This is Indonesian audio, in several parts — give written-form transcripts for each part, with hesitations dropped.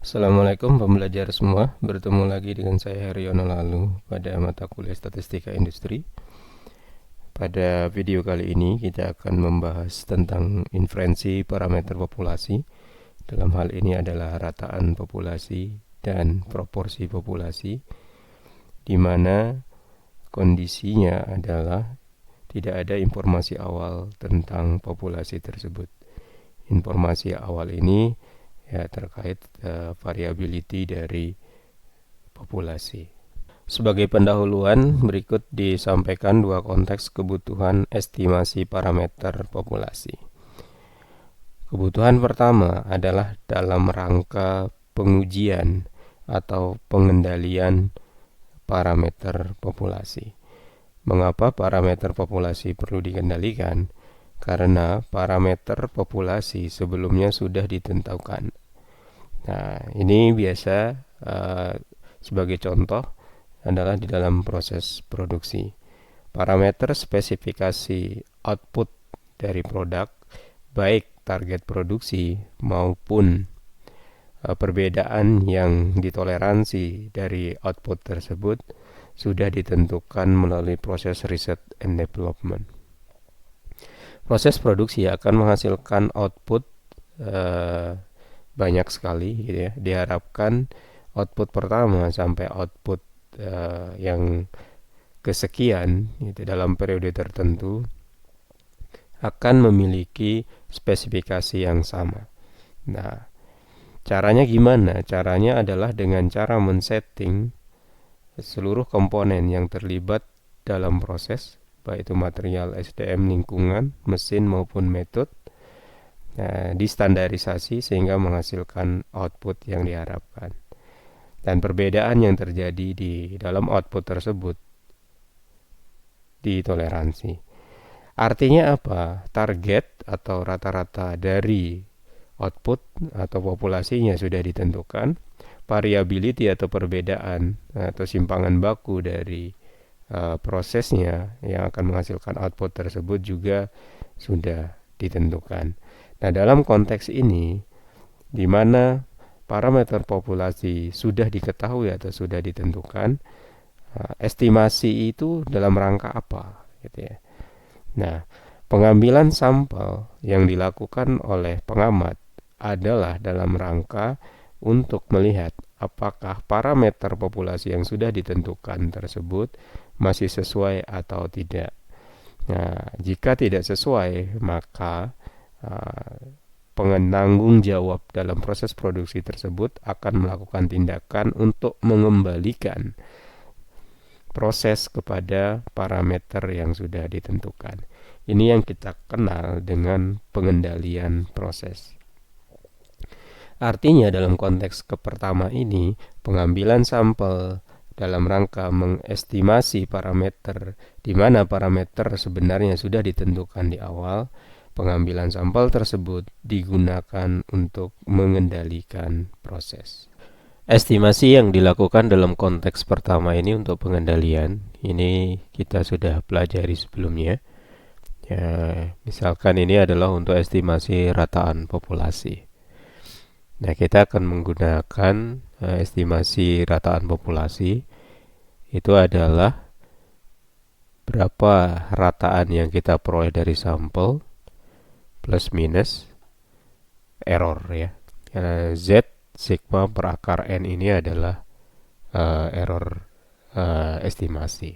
Assalamualaikum pembelajar semua, bertemu lagi dengan saya Haryono Lalu pada mata kuliah Statistika Industri. Pada video kali ini kita akan membahas tentang inferensi parameter populasi. Dalam hal ini adalah rataan populasi dan proporsi populasi, di mana kondisinya adalah tidak ada informasi awal tentang populasi tersebut. Informasi awal ini terkait variability dari populasi. Sebagai pendahuluan, berikut disampaikan dua konteks kebutuhan estimasi parameter populasi. Kebutuhan pertama adalah dalam rangka pengujian atau pengendalian parameter populasi. Mengapa parameter populasi perlu dikendalikan? Karena parameter populasi sebelumnya sudah ditentukan. Nah, ini biasa sebagai contoh adalah di dalam proses produksi. Parameter spesifikasi output dari produk, baik target produksi maupun perbedaan yang ditoleransi dari output tersebut sudah ditentukan melalui proses research and development. Proses produksi akan menghasilkan output banyak sekali gitu ya. Diharapkan output pertama sampai output yang kesekian gitu, dalam periode tertentu akan memiliki spesifikasi yang sama. Nah, caranya gimana? Caranya adalah dengan cara men-setting seluruh komponen yang terlibat dalam proses, baik itu material, SDM, lingkungan, mesin maupun metode, distandarisasi sehingga menghasilkan output yang diharapkan. Dan perbedaan yang terjadi di dalam output tersebut ditoleransi. Artinya apa? Target atau rata-rata dari output atau populasinya sudah ditentukan. Variability atau perbedaan atau simpangan baku dari prosesnya yang akan menghasilkan output tersebut juga sudah ditentukan. Nah, dalam konteks ini, di mana parameter populasi sudah diketahui atau sudah ditentukan, estimasi itu dalam rangka apa? Gitu ya. Nah, pengambilan sampel yang dilakukan oleh pengamat adalah dalam rangka untuk melihat apakah parameter populasi yang sudah ditentukan tersebut masih sesuai atau tidak. Nah, jika tidak sesuai, maka penanggung jawab dalam proses produksi tersebut akan melakukan tindakan untuk mengembalikan proses kepada parameter yang sudah ditentukan. Ini yang kita kenal dengan pengendalian proses. Artinya dalam konteks pertama ini, pengambilan sampel dalam rangka mengestimasi parameter di mana parameter sebenarnya sudah ditentukan di awal, pengambilan sampel tersebut digunakan untuk mengendalikan proses. Estimasi yang dilakukan dalam konteks pertama ini untuk pengendalian, ini kita sudah pelajari sebelumnya. Ya, misalkan ini adalah untuk estimasi rataan populasi. Nah, kita akan menggunakan estimasi rataan populasi. Itu adalah berapa rataan yang kita peroleh dari sampel plus minus error ya. Z sigma per akar N ini adalah error estimasi.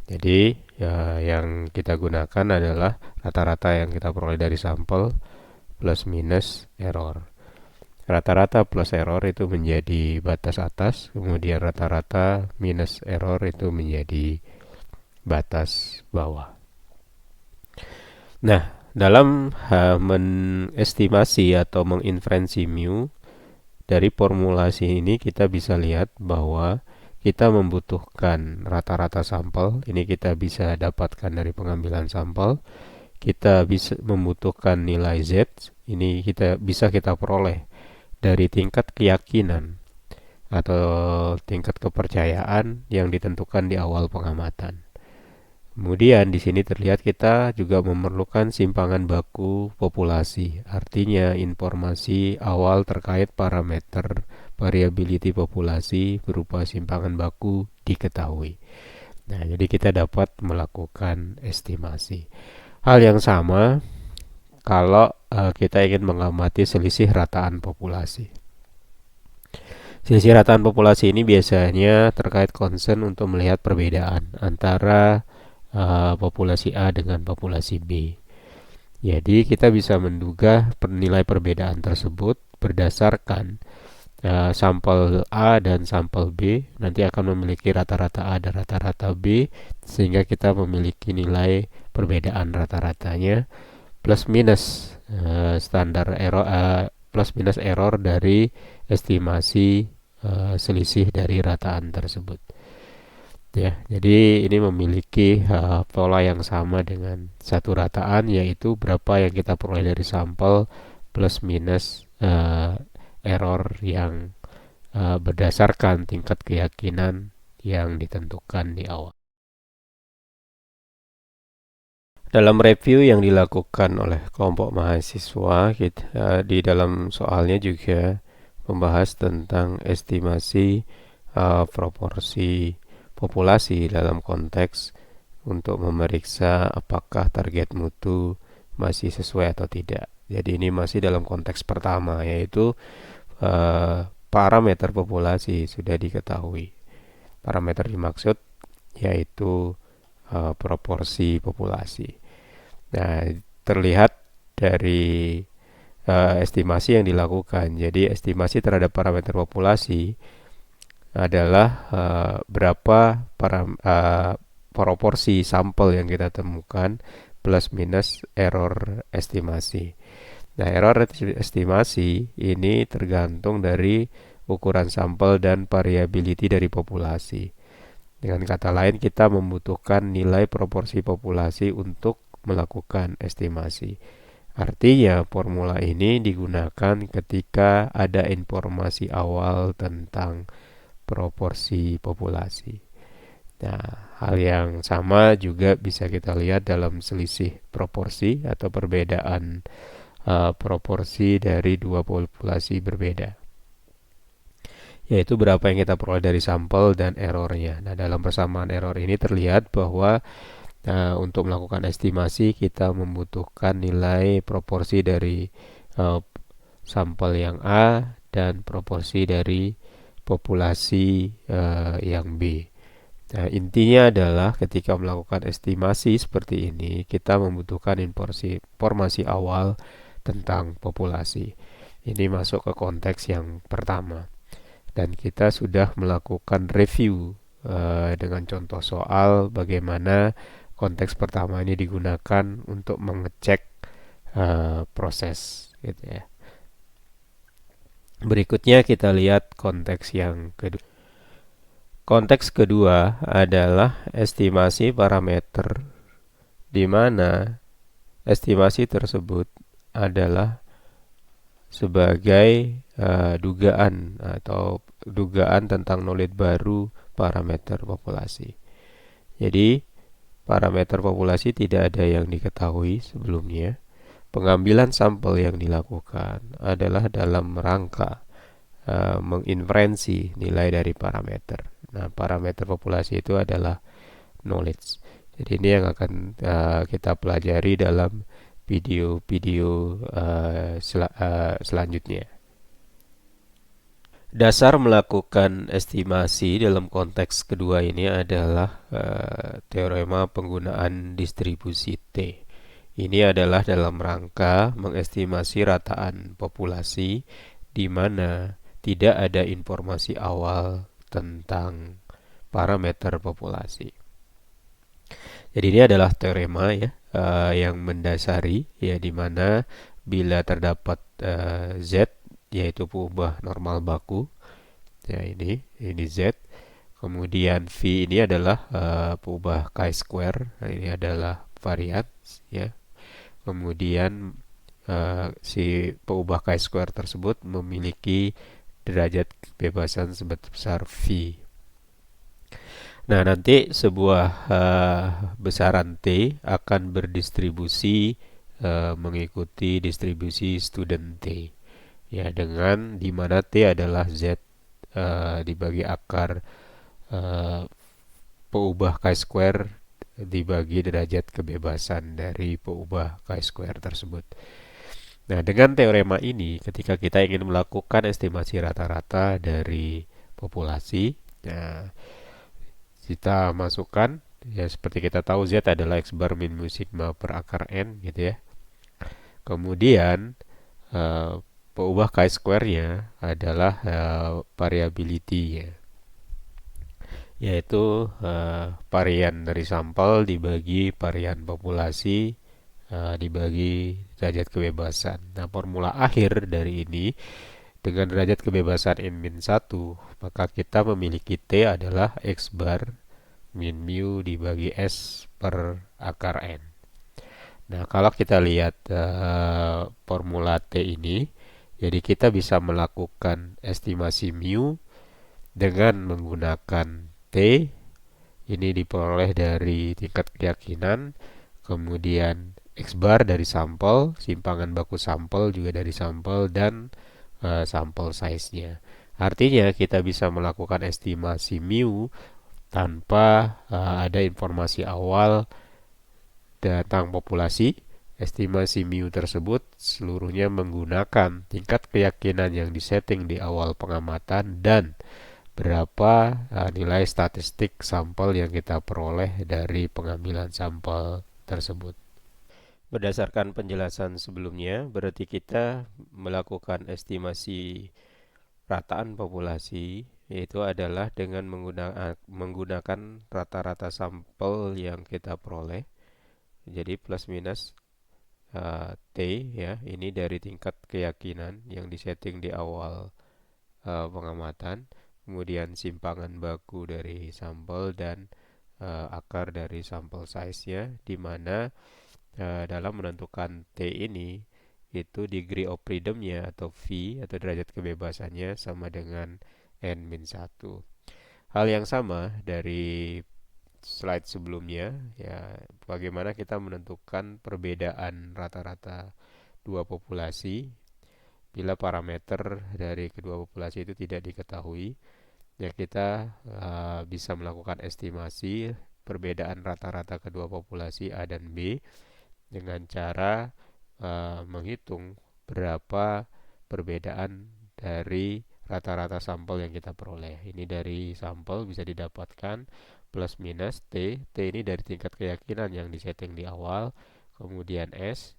Jadi yang kita gunakan adalah rata-rata yang kita peroleh dari sampel plus minus error. Rata-rata plus error itu menjadi batas atas, kemudian rata-rata minus error itu menjadi batas bawah. Nah, dalam menestimasi atau menginferensi mu, dari formulasi ini kita bisa lihat bahwa kita membutuhkan rata-rata sampel. Ini kita bisa dapatkan dari pengambilan sampel. Kita bisa membutuhkan nilai Z. Ini bisa kita peroleh dari tingkat keyakinan atau tingkat kepercayaan yang ditentukan di awal pengamatan. Kemudian di sini terlihat kita juga memerlukan simpangan baku populasi. Artinya informasi awal terkait parameter variability populasi berupa simpangan baku diketahui. Nah, jadi kita dapat melakukan estimasi. Hal yang sama kalau kita ingin mengamati selisih rataan populasi. Selisih rataan populasi ini biasanya terkait concern untuk melihat perbedaan antara populasi A dengan populasi B. Jadi kita bisa menduga nilai perbedaan tersebut berdasarkan sampel A dan sampel B nanti akan memiliki rata-rata A dan rata-rata B, sehingga kita memiliki nilai perbedaan rata-ratanya plus minus standar error plus minus error dari estimasi selisih dari rataan tersebut. Ya, jadi ini memiliki pola yang sama dengan satu rataan, yaitu berapa yang kita peroleh dari sampel plus minus error yang berdasarkan tingkat keyakinan yang ditentukan di awal. Dalam review yang dilakukan oleh kelompok mahasiswa, di dalam soalnya juga membahas tentang estimasi proporsi populasi dalam konteks untuk memeriksa apakah target mutu masih sesuai atau tidak. Jadi ini masih dalam konteks pertama, yaitu parameter populasi sudah diketahui. Parameter dimaksud yaitu proporsi populasi. Nah, terlihat dari estimasi yang dilakukan. Jadi estimasi terhadap parameter populasi adalah berapa proporsi sampel yang kita temukan plus minus error estimasi. Nah, error estimasi ini tergantung dari ukuran sampel dan variability dari populasi. Dengan kata lain, kita membutuhkan nilai proporsi populasi untuk melakukan estimasi. Artinya, formula ini digunakan ketika ada informasi awal tentang proporsi populasi. Nah, hal yang sama juga bisa kita lihat dalam selisih proporsi atau perbedaan proporsi dari dua populasi berbeda, yaitu berapa yang kita peroleh dari sampel dan errornya. Nah, dalam persamaan error ini terlihat bahwa untuk melakukan estimasi kita membutuhkan nilai proporsi dari sampel yang A dan proporsi dari populasi yang B. Nah, intinya adalah ketika melakukan estimasi seperti ini, kita membutuhkan informasi awal tentang populasi. Ini masuk ke konteks yang pertama. Dan kita sudah melakukan review dengan contoh soal bagaimana konteks pertama ini digunakan untuk mengecek proses, gitu ya. Berikutnya kita lihat konteks yang kedua. Konteks kedua adalah estimasi parameter, di mana estimasi tersebut adalah sebagai dugaan atau dugaan tentang knowledge baru parameter populasi. Jadi, parameter populasi tidak ada yang diketahui sebelumnya. Pengambilan sampel yang dilakukan adalah dalam rangka menginferensi nilai dari parameter. Nah, parameter populasi itu adalah knowledge. Jadi ini yang akan kita pelajari dalam video-video selanjutnya. Dasar melakukan estimasi dalam konteks kedua ini adalah teorema penggunaan distribusi T. Ini adalah dalam rangka mengestimasi rataan populasi di mana tidak ada informasi awal tentang parameter populasi. Jadi ini adalah teorema ya yang mendasari ya, di mana bila terdapat Z, yaitu peubah normal baku, ya ini Z. Kemudian V ini adalah peubah chi-square, nah, ini adalah varian ya. Kemudian si peubah chi-square tersebut memiliki derajat kebebasan sebesar V. Nah, nanti sebuah besaran T akan berdistribusi mengikuti distribusi student T. Ya, dengan di mana T adalah Z dibagi akar eh, peubah chi-square dibagi derajat kebebasan dari peubah chi-square tersebut. Nah, dengan teorema ini, ketika kita ingin melakukan estimasi rata-rata dari populasi, nah, kita masukkan, ya seperti kita tahu Z adalah X bar min mu sigma per akar N gitu ya. Kemudian eh, peubah chi-square-nya adalah variability-nya, yaitu varian dari sampel dibagi varian populasi dibagi derajat kebebasan. Nah, formula akhir dari ini dengan derajat kebebasan n min 1, maka kita memiliki T adalah X bar min mu dibagi S per akar N. Nah, kalau kita lihat formula T ini, jadi kita bisa melakukan estimasi mu dengan menggunakan T. Ini diperoleh dari tingkat keyakinan, kemudian X bar dari sampel, simpangan baku sampel juga dari sampel, dan sampel size-nya. Artinya kita bisa melakukan estimasi mu tanpa ada informasi awal tentang populasi. Estimasi mu tersebut seluruhnya menggunakan tingkat keyakinan yang disetting di awal pengamatan dan berapa nilai statistik sampel yang kita peroleh dari pengambilan sampel tersebut. Berdasarkan penjelasan sebelumnya, berarti kita melakukan estimasi rataan populasi yaitu adalah dengan menggunakan rata-rata sampel yang kita peroleh. Jadi plus minus T ya, ini dari tingkat keyakinan yang disetting di awal pengamatan, kemudian simpangan baku dari sampel dan akar dari sampel size-nya, di mana dalam menentukan T ini itu degree of freedom-nya atau V atau derajat kebebasannya sama dengan N-1. Hal yang sama dari slide sebelumnya, ya bagaimana kita menentukan perbedaan rata-rata dua populasi bila parameter dari kedua populasi itu tidak diketahui. Ya, kita bisa melakukan estimasi perbedaan rata-rata kedua populasi A dan B dengan cara menghitung berapa perbedaan dari rata-rata sampel yang kita peroleh. Ini dari sampel bisa didapatkan plus minus T. T ini dari tingkat keyakinan yang disetting di awal. Kemudian S.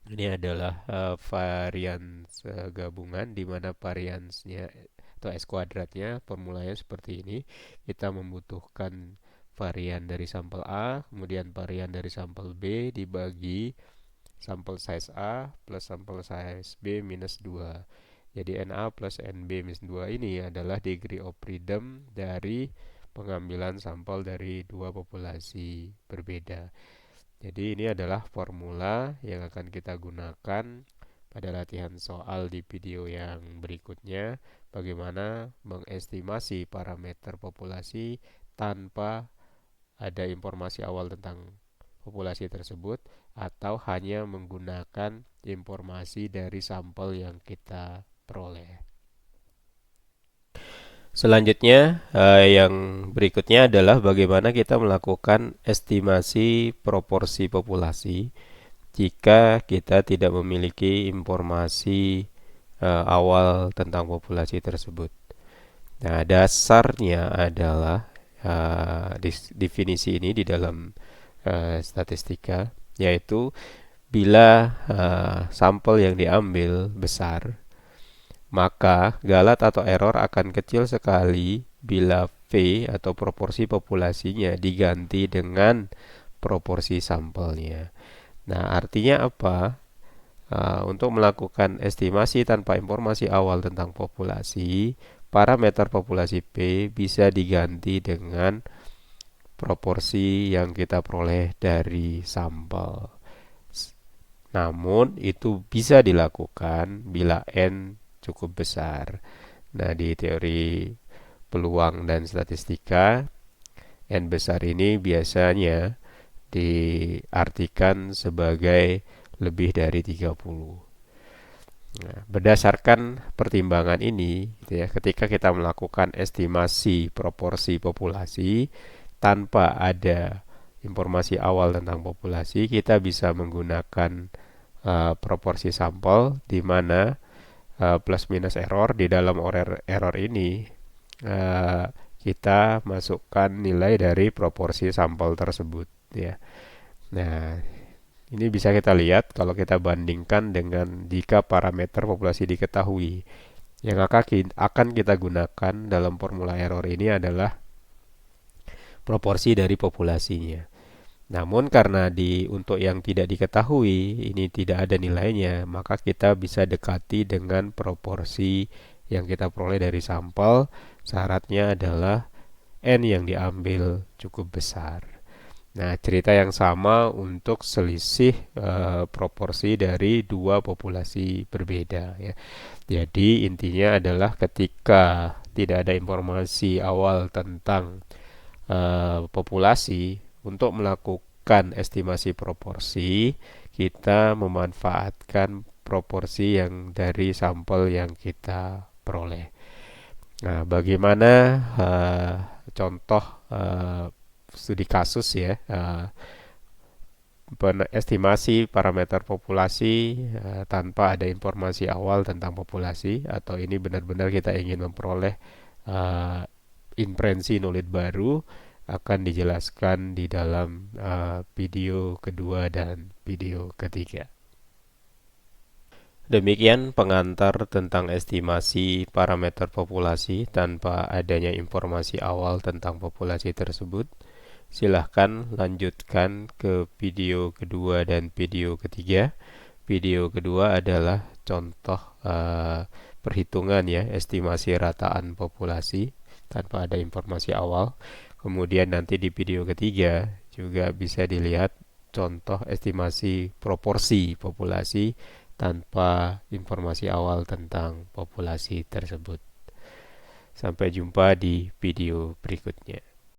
Ini adalah varians gabungan di mana variansnya atau S kuadratnya formulanya seperti ini. Kita membutuhkan varian dari sampel A, kemudian varian dari sampel B dibagi sampel size A plus sampel size B minus 2. Jadi NA plus NB minus 2 ini adalah degree of freedom dari pengambilan sampel dari dua populasi berbeda. Jadi ini adalah formula yang akan kita gunakan pada latihan soal di video yang berikutnya, bagaimana mengestimasi parameter populasi tanpa ada informasi awal tentang populasi tersebut atau hanya menggunakan informasi dari sampel yang kita peroleh. Selanjutnya, yang berikutnya adalah bagaimana kita melakukan estimasi proporsi populasi jika kita tidak memiliki informasi awal tentang populasi tersebut. Nah, dasarnya adalah definisi ini di dalam statistika, yaitu bila sampel yang diambil besar, maka galat atau error akan kecil sekali bila V atau proporsi populasinya diganti dengan proporsi sampelnya. Nah, artinya apa? Untuk melakukan estimasi tanpa informasi awal tentang populasi, parameter populasi P bisa diganti dengan proporsi yang kita peroleh dari sampel. Namun, itu bisa dilakukan bila N cukup besar. Nah, di teori peluang dan statistika, N besar ini biasanya diartikan sebagai lebih dari 30. Nah, berdasarkan pertimbangan ini, gitu ya, ketika kita melakukan estimasi proporsi populasi tanpa ada informasi awal tentang populasi, kita bisa menggunakan proporsi sampel di mana plus minus error di dalam error ini uh, kita masukkan nilai dari proporsi sampel tersebut ya. Nah, ini bisa kita lihat kalau kita bandingkan dengan jika parameter populasi diketahui. Yang akan kita gunakan dalam formula error ini adalah proporsi dari populasinya. Namun karena untuk yang tidak diketahui ini tidak ada nilainya, maka kita bisa dekati dengan proporsi yang kita peroleh dari sampel. Syaratnya adalah N yang diambil cukup besar. Nah, cerita yang sama untuk selisih proporsi dari dua populasi berbeda ya. Jadi intinya adalah ketika tidak ada informasi awal tentang populasi, untuk melakukan estimasi proporsi, kita memanfaatkan proporsi yang dari sampel yang kita peroleh. Nah, bagaimana uh, contoh studi kasus ya, estimasi parameter populasi tanpa ada informasi awal tentang populasi, atau ini benar-benar kita ingin memperoleh uh, inferensi knowledge baru, akan dijelaskan di dalam video kedua dan video ketiga. Demikian pengantar tentang estimasi parameter populasi tanpa adanya informasi awal tentang populasi tersebut. Silahkan lanjutkan ke video kedua dan video ketiga. Video kedua adalah contoh perhitungan ya, estimasi rataan populasi tanpa ada informasi awal. Kemudian nanti di video ketiga juga bisa dilihat contoh estimasi proporsi populasi tanpa informasi awal tentang populasi tersebut. Sampai jumpa di video berikutnya.